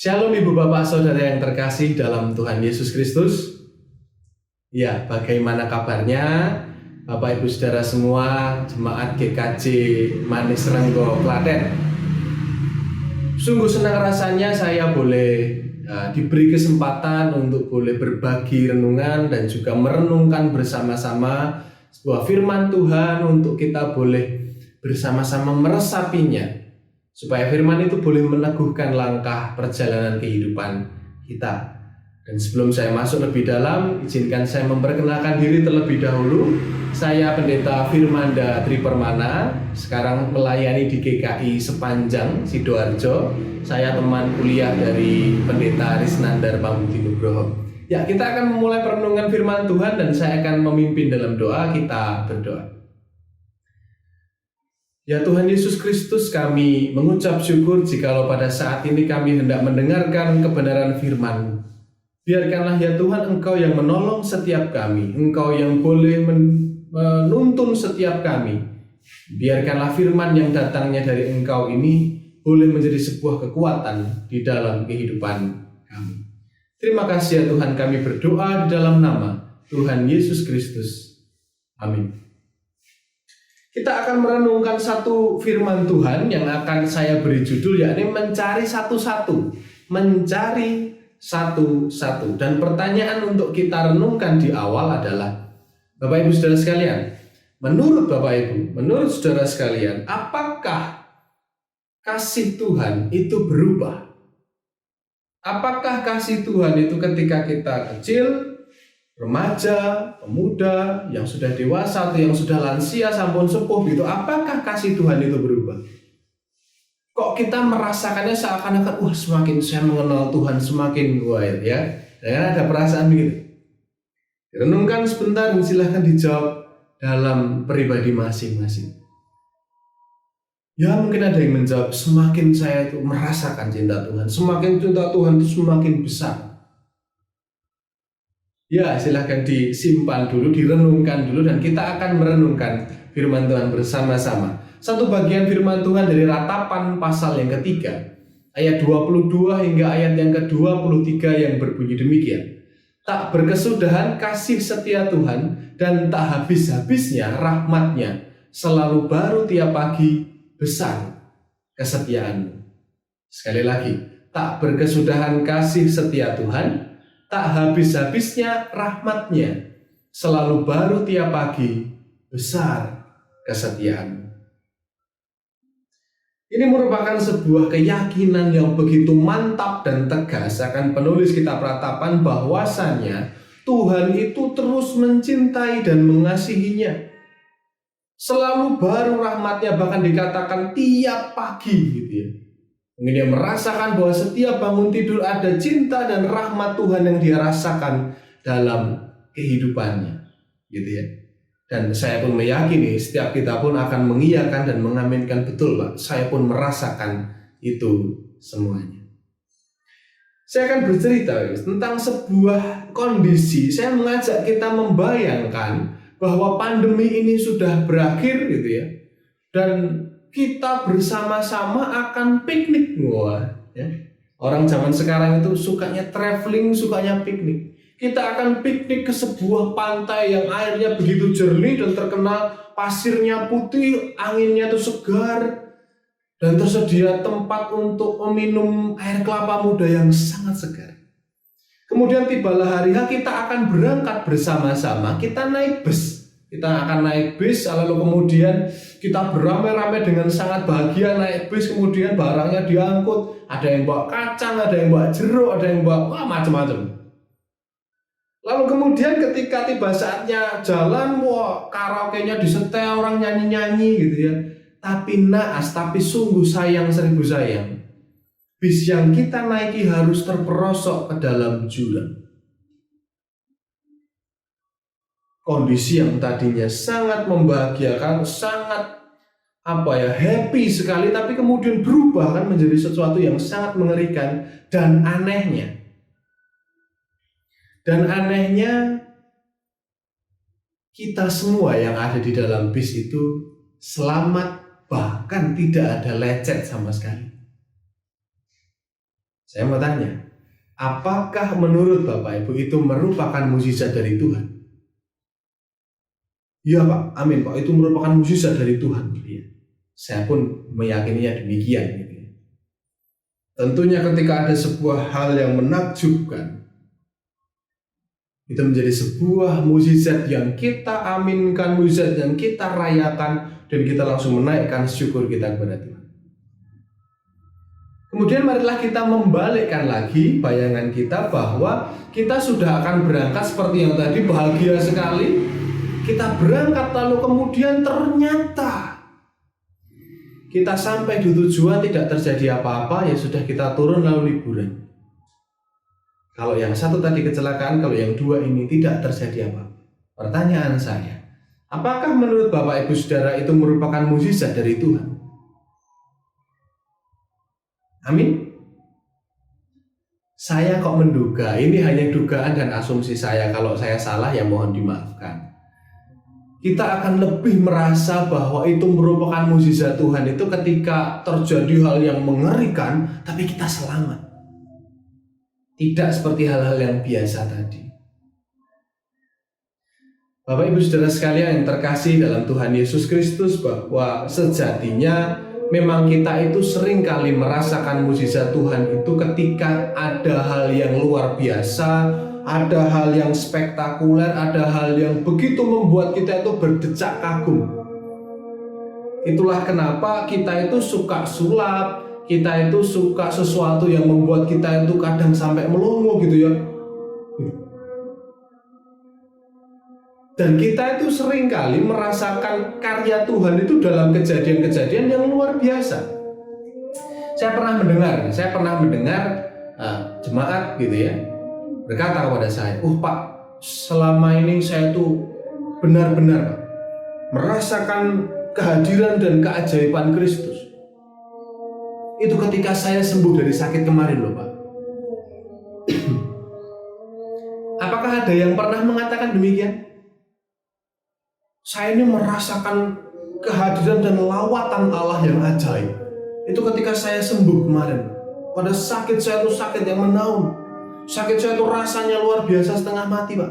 Shalom Ibu Bapak Saudara yang terkasih dalam Tuhan Yesus Kristus. Ya, bagaimana kabarnya Bapak Ibu Saudara semua, Jemaat GKJ Manis Renggo Klaten. Sungguh senang rasanya saya boleh diberi kesempatan untuk boleh berbagi renungan dan juga merenungkan bersama-sama sebuah firman Tuhan untuk kita boleh bersama-sama meresapinya, supaya firman itu boleh meneguhkan langkah perjalanan kehidupan kita. Dan sebelum saya masuk lebih dalam, izinkan saya memperkenalkan diri terlebih dahulu. Saya Pendeta Firmanda Tripermana, sekarang melayani di GKI Sepanjang, Sidoarjo. Saya teman kuliah dari Pendeta Risnandar Pambudi Nugroho. Ya, kita akan memulai perenungan firman Tuhan dan saya akan memimpin dalam doa. Kita berdoa. Ya Tuhan Yesus Kristus, kami mengucap syukur jikalau pada saat ini kami hendak mendengarkan kebenaran firman. Biarkanlah ya Tuhan Engkau yang menolong setiap kami, Engkau yang boleh menuntun setiap kami. Biarkanlah firman yang datangnya dari Engkau ini boleh menjadi sebuah kekuatan di dalam kehidupan kami. Terima kasih ya Tuhan, kami berdoa di dalam nama Tuhan Yesus Kristus. Amin. Kita akan merenungkan satu firman Tuhan yang akan saya beri judul, yakni mencari satu-satu. Mencari satu-satu. Dan pertanyaan untuk kita renungkan di awal adalah, Bapak Ibu Saudara sekalian, menurut Bapak Ibu, menurut Saudara sekalian, apakah kasih Tuhan itu berubah? Apakah kasih Tuhan itu ketika kita kecil, remaja, pemuda, yang sudah dewasa atau yang sudah lansia sampun sepuh gitu, apakah kasih Tuhan itu berubah? Kok kita merasakannya seakan-akan semakin saya mengenal Tuhan semakin kuat ya? Dan ada perasaan begitu. Renungkan sebentar dan silahkan dijawab dalam pribadi masing-masing. Ya, mungkin ada yang menjawab, semakin saya itu merasakan cinta Tuhan, semakin cinta Tuhan itu semakin besar. Ya, silahkan disimpan dulu, direnungkan dulu, dan kita akan merenungkan firman Tuhan bersama-sama. Satu bagian firman Tuhan dari Ratapan pasal yang ketiga, ayat 22 hingga ayat yang ke-23 yang berbunyi demikian. Tak berkesudahan kasih setia Tuhan dan tak habis-habisnya rahmatnya, selalu baru tiap pagi, besar kesetiaanmu. Sekali lagi, tak berkesudahan kasih setia Tuhan, tak habis-habisnya rahmatnya, selalu baru tiap pagi, besar kesetiaan. Ini merupakan sebuah keyakinan yang begitu mantap dan tegas akan penulis kitab Ratapan, bahwasanya Tuhan itu terus mencintai dan mengasihinya. Selalu baru rahmatnya, bahkan dikatakan tiap pagi gitu ya. Mungkin dia merasakan bahwa setiap bangun tidur ada cinta dan rahmat Tuhan yang dia rasakan dalam kehidupannya, gitu ya. Dan saya pun meyakini setiap kita pun akan mengiyakan dan mengaminkan, betul Pak, saya pun merasakan itu semuanya. Saya akan bercerita tentang sebuah kondisi. Saya mengajak kita membayangkan bahwa pandemi ini sudah berakhir gitu ya. Dan kita bersama-sama akan piknik. Wah, ya. Orang zaman sekarang itu sukanya traveling, sukanya piknik. Kita akan piknik ke sebuah pantai yang airnya begitu jernih dan terkenal pasirnya putih, anginnya itu segar, dan tersedia tempat untuk meminum air kelapa muda yang sangat segar. Kemudian tibalah hari H, kita akan berangkat bersama-sama, kita naik bus. Kita akan naik bis, lalu kemudian kita beramai-ramai dengan sangat bahagia naik bis, kemudian barangnya diangkut, ada yang bawa kacang, ada yang bawa jeruk, ada yang bawa macam-macam. Lalu kemudian ketika tiba saatnya jalan, karaoke-nya disetel, orang nyanyi-nyanyi gitu ya. Tapi naas, tapi sungguh sayang seribu sayang, bis yang kita naiki harus terperosok ke dalam jurang. Kondisi yang tadinya sangat membahagiakan, sangat happy sekali, tapi kemudian berubah kan menjadi sesuatu yang sangat mengerikan dan anehnya. Dan anehnya, kita semua yang ada di dalam bis itu selamat, bahkan tidak ada lecet sama sekali. Saya mau tanya, apakah menurut Bapak Ibu itu merupakan mukjizat dari Tuhan? Iya Pak, amin Pak, itu merupakan mukjizat dari Tuhan. Ya. Saya pun meyakininya demikian. Gitu ya. Tentunya ketika ada sebuah hal yang menakjubkan, itu menjadi sebuah mukjizat yang kita aminkan, mukjizat yang kita rayakan, dan kita langsung menaikkan syukur kita kepada Tuhan. Kemudian marilah kita membalikkan lagi bayangan kita bahwa kita sudah akan berangkat seperti yang tadi, bahagia sekali. Kita berangkat lalu kemudian ternyata kita sampai di tujuan tidak terjadi apa-apa, ya sudah kita turun lalu liburan. Kalau yang satu tadi kecelakaan, kalau yang dua ini tidak terjadi apa-apa. Pertanyaan saya, apakah menurut Bapak Ibu Saudara itu merupakan mukjizat dari Tuhan? Amin. Saya kok menduga, ini hanya dugaan dan asumsi saya. Kalau saya salah ya mohon dimaafkan. Kita akan lebih merasa bahwa itu merupakan mukjizat Tuhan itu ketika terjadi hal yang mengerikan, tapi kita selamat. Tidak seperti hal-hal yang biasa tadi. Bapak Ibu Saudara sekalian yang terkasih dalam Tuhan Yesus Kristus, bahwa sejatinya memang kita itu sering kali merasakan mukjizat Tuhan itu ketika ada hal yang luar biasa, ada hal yang spektakuler, ada hal yang begitu membuat kita itu berdecak kagum. Itulah kenapa kita itu suka sulap, kita itu suka sesuatu yang membuat kita itu kadang sampai melongo gitu ya. Dan kita itu sering kali merasakan karya Tuhan itu dalam kejadian-kejadian yang luar biasa. Saya pernah mendengar jemaat gitu ya, berkata kepada saya, Pak, selama ini saya tuh benar-benar merasakan kehadiran dan keajaiban Kristus. Itu ketika saya sembuh dari sakit kemarin loh Pak. Apakah ada yang pernah mengatakan demikian? Saya ini merasakan kehadiran dan lawatan Allah yang ajaib. Itu ketika saya sembuh kemarin. Pada sakit saya itu sakit yang menaun. Sakit saya itu rasanya luar biasa, setengah mati Pak.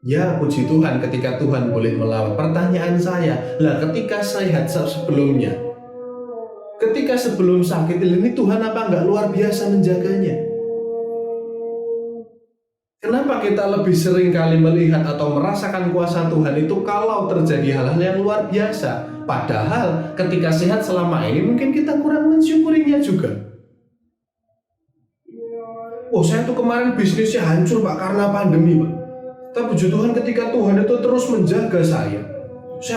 Ya puji Tuhan ketika Tuhan boleh melawat. Pertanyaan saya, lah ketika sehat sebelumnya, ketika sebelum sakit ini Tuhan apa enggak luar biasa menjaganya? Kenapa kita lebih sering kali melihat atau merasakan kuasa Tuhan itu kalau terjadi hal-hal yang luar biasa? Padahal ketika sehat selama ini mungkin kita kurang mensyukurinya juga. Saya tuh kemarin bisnisnya hancur Pak karena pandemi Pak. Tapi puji Tuhan ketika Tuhan itu terus menjaga saya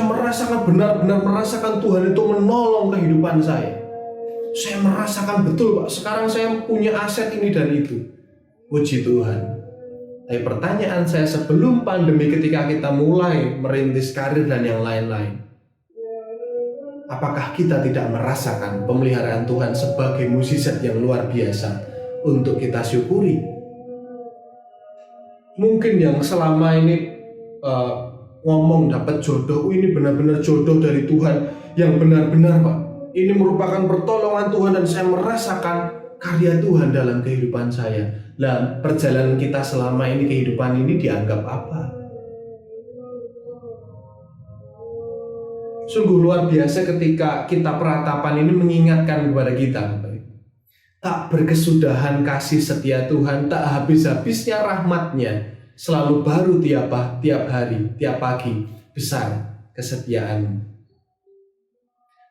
merasakan benar-benar merasakan Tuhan itu menolong kehidupan saya. Saya merasakan betul Pak, sekarang saya punya aset ini dan itu. Puji Tuhan. Tapi pertanyaan saya, sebelum pandemi ketika kita mulai merintis karir dan yang lain-lain, apakah kita tidak merasakan pemeliharaan Tuhan sebagai mukjizat yang luar biasa untuk kita syukuri? Mungkin yang selama ini ngomong dapat jodoh, ini benar-benar jodoh dari Tuhan yang benar-benar Pak. Ini merupakan pertolongan Tuhan dan saya merasakan karya Tuhan dalam kehidupan saya. Lah, perjalanan kita selama ini, kehidupan ini dianggap apa? Sungguh luar biasa ketika kita peratapan ini mengingatkan kepada kita, tak berkesudahan kasih setia Tuhan, tak habis-habisnya rahmatnya, selalu baru tiap hari, tiap pagi, besar kesetiaan.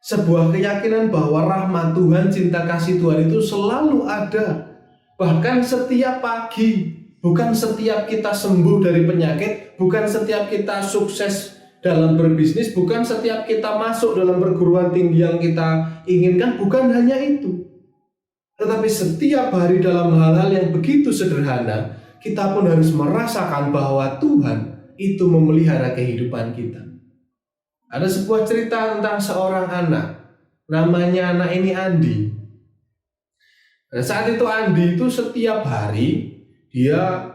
Sebuah keyakinan bahwa rahmat Tuhan, cinta kasih Tuhan itu selalu ada. Bahkan setiap pagi, bukan setiap kita sembuh dari penyakit, bukan setiap kita sukses dalam berbisnis, bukan setiap kita masuk dalam perguruan tinggi yang kita inginkan, bukan hanya itu. Tetapi setiap hari dalam hal-hal yang begitu sederhana, kita pun harus merasakan bahwa Tuhan itu memelihara kehidupan kita. Ada sebuah cerita tentang seorang anak, namanya anak ini Andi. Nah, saat itu Andi itu setiap hari dia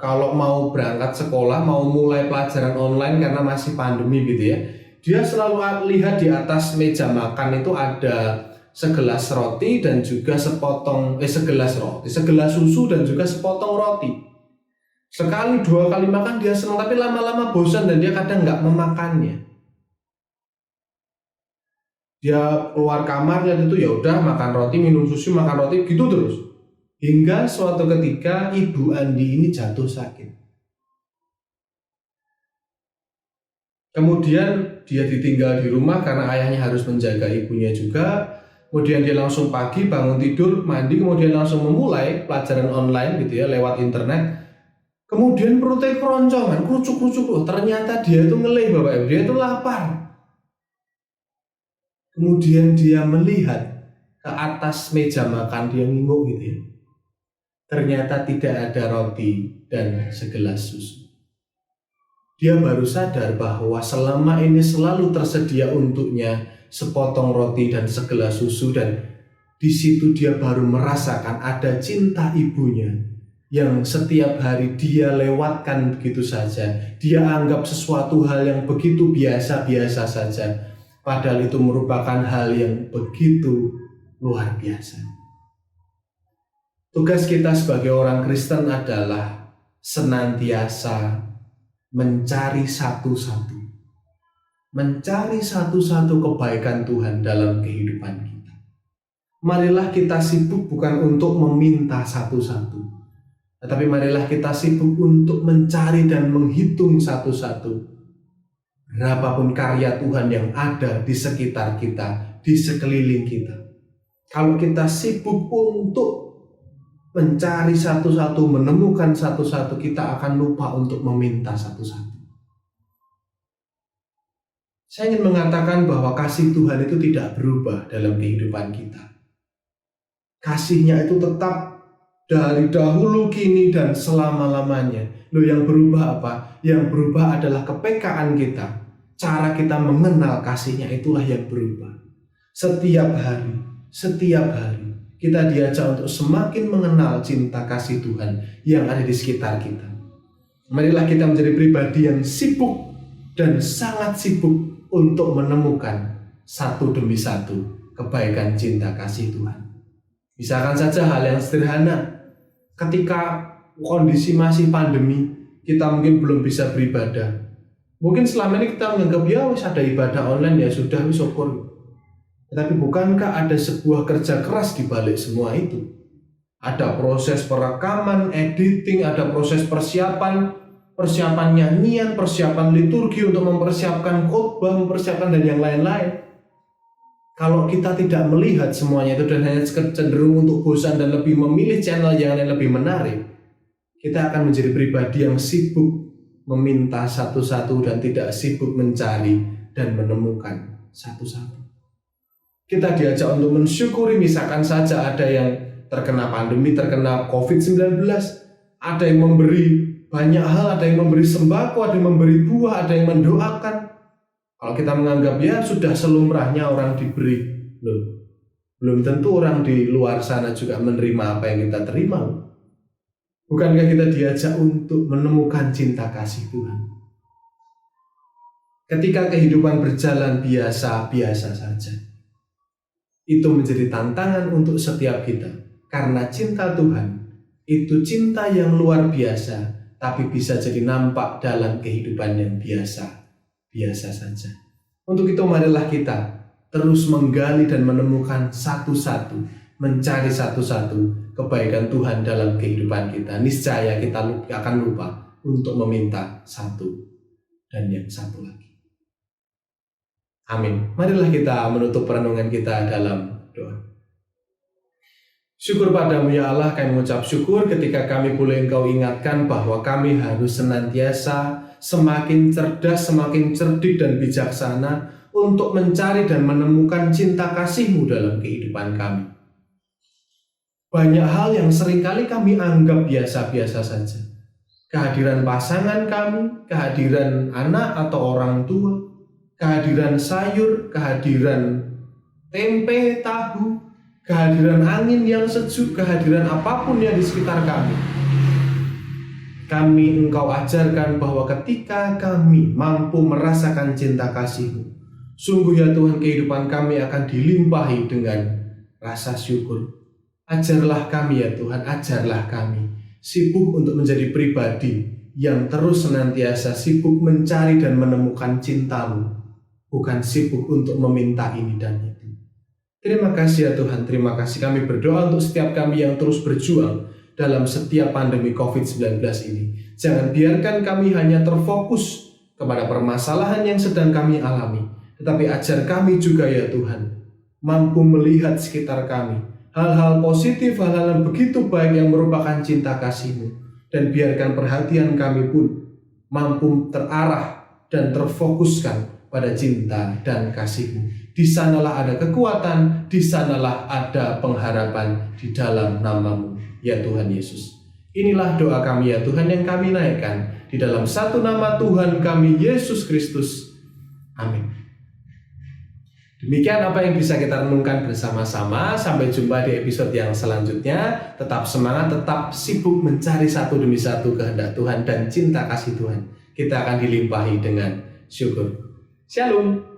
kalau mau berangkat sekolah, mau mulai pelajaran online karena masih pandemi gitu ya, dia selalu lihat di atas meja makan itu ada segelas roti dan juga segelas susu dan juga sepotong roti. Sekali 2 kali makan dia senang, tapi lama-lama bosan dan dia kadang nggak memakannya. Dia keluar kamar dan itu ya udah makan roti, minum susu, makan roti gitu terus. Hingga suatu ketika Ibu Andi ini jatuh sakit. Kemudian dia ditinggal di rumah karena ayahnya harus menjaga ibunya juga. Kemudian dia langsung pagi bangun tidur, mandi, kemudian langsung memulai pelajaran online gitu ya lewat internet. Kemudian perutnya keroncongan, kerucuk-kerucuk. Ternyata dia itu ngelih Bapak Ibu, dia itu lapar. Kemudian dia melihat ke atas meja makan, dia nginguk gitu ya. Ternyata tidak ada roti dan segelas susu. Dia baru sadar bahwa selama ini selalu tersedia untuknya sepotong roti dan segelas susu, dan di situ dia baru merasakan ada cinta ibunya yang setiap hari dia lewatkan begitu saja. Dia anggap sesuatu hal yang begitu biasa-biasa saja, padahal itu merupakan hal yang begitu luar biasa. Tugas kita sebagai orang Kristen adalah senantiasa mencari satu-satu kebaikan Tuhan dalam kehidupan kita. Marilah kita sibuk bukan untuk meminta satu-satu, tetapi marilah kita sibuk untuk mencari dan menghitung satu-satu berapapun karya Tuhan yang ada di sekitar kita, di sekeliling kita. Kalau kita sibuk untuk mencari satu-satu, menemukan satu-satu, kita akan lupa untuk meminta satu-satu. Saya ingin mengatakan bahwa kasih Tuhan itu tidak berubah dalam kehidupan kita. Kasih-Nya itu tetap dari dahulu, kini, dan selama-lamanya. Loh, yang berubah apa? Yang berubah adalah kepekaan kita. Cara kita mengenal kasih-Nya itulah yang berubah. Setiap hari kita diajak untuk semakin mengenal cinta kasih Tuhan yang ada di sekitar kita. Marilah kita menjadi pribadi yang sibuk dan sangat sibuk untuk menemukan satu demi satu kebaikan cinta kasih Tuhan. Misalkan saja hal yang sederhana, ketika kondisi masih pandemi, kita mungkin belum bisa beribadah. Mungkin selama ini kita menganggap ya wis ada ibadah online, ya sudah, wis syukur. Tetapi bukankah ada sebuah kerja keras di balik semua itu? Ada proses perekaman, editing, ada proses persiapan nyanyian, persiapan liturgi untuk mempersiapkan khotbah, mempersiapkan dan yang lain-lain. Kalau kita tidak melihat semuanya itu dan hanya cenderung untuk bosan dan lebih memilih channel yang lain lebih menarik, kita akan menjadi pribadi yang sibuk meminta satu-satu dan tidak sibuk mencari dan menemukan satu-satu. Kita diajak untuk mensyukuri, misalkan saja ada yang terkena pandemi, terkena COVID-19, ada yang memberi banyak hal, ada yang memberi sembako, ada yang memberi buah, ada yang mendoakan. Kalau kita menganggap ya sudah selumrahnya orang diberi, loh, belum tentu orang di luar sana juga menerima apa yang kita terima. Bukankah kita diajak untuk menemukan cinta kasih Tuhan? Ketika kehidupan berjalan biasa-biasa saja, itu menjadi tantangan untuk setiap kita. Karena cinta Tuhan itu cinta yang luar biasa, tapi bisa jadi nampak dalam kehidupan yang biasa saja. Untuk itu marilah kita terus menggali dan menemukan satu-satu, mencari satu-satu kebaikan Tuhan dalam kehidupan kita. Niscaya kita akan lupa untuk meminta satu dan yang satu lagi. Amin. Marilah kita menutup perenungan kita dalam doa. Syukur padamu ya Allah, kami mengucap syukur ketika kami boleh Engkau ingatkan bahwa kami harus senantiasa semakin cerdas, semakin cerdik dan bijaksana untuk mencari dan menemukan cinta kasih-Mu dalam kehidupan kami. Banyak hal yang seringkali kami anggap biasa-biasa saja. Kehadiran pasangan kami, kehadiran anak atau orang tua, kehadiran sayur, kehadiran tempe, tahu, kehadiran angin yang sejuk, kehadiran apapun yang di sekitar kami. Kami Engkau ajarkan bahwa ketika kami mampu merasakan cinta kasih-Mu, sungguh ya Tuhan, kehidupan kami akan dilimpahi dengan rasa syukur. Ajarlah kami ya Tuhan, ajarlah kami sibuk untuk menjadi pribadi yang terus senantiasa sibuk mencari dan menemukan cinta-Mu, bukan sibuk untuk meminta ini dan itu. Terima kasih ya Tuhan, terima kasih. Kami berdoa untuk setiap kami yang terus berjuang dalam setiap pandemi COVID-19 ini. Jangan biarkan kami hanya terfokus kepada permasalahan yang sedang kami alami, tetapi ajar kami juga ya Tuhan, mampu melihat sekitar kami, hal-hal positif, hal-hal yang begitu baik yang merupakan cinta kasih-Mu. Dan biarkan perhatian kami pun mampu terarah dan terfokuskan pada cinta dan kasih-Mu. Di sanalah ada kekuatan, di sanalah ada pengharapan di dalam nama-Mu, ya Tuhan Yesus. Inilah doa kami ya Tuhan yang kami naikkan di dalam satu nama Tuhan kami, Yesus Kristus. Amin. Demikian apa yang bisa kita renungkan bersama-sama. Sampai jumpa di episode yang selanjutnya. Tetap semangat, tetap sibuk mencari satu demi satu kehendak Tuhan dan cinta kasih Tuhan. Kita akan dilimpahi dengan syukur. Shalom.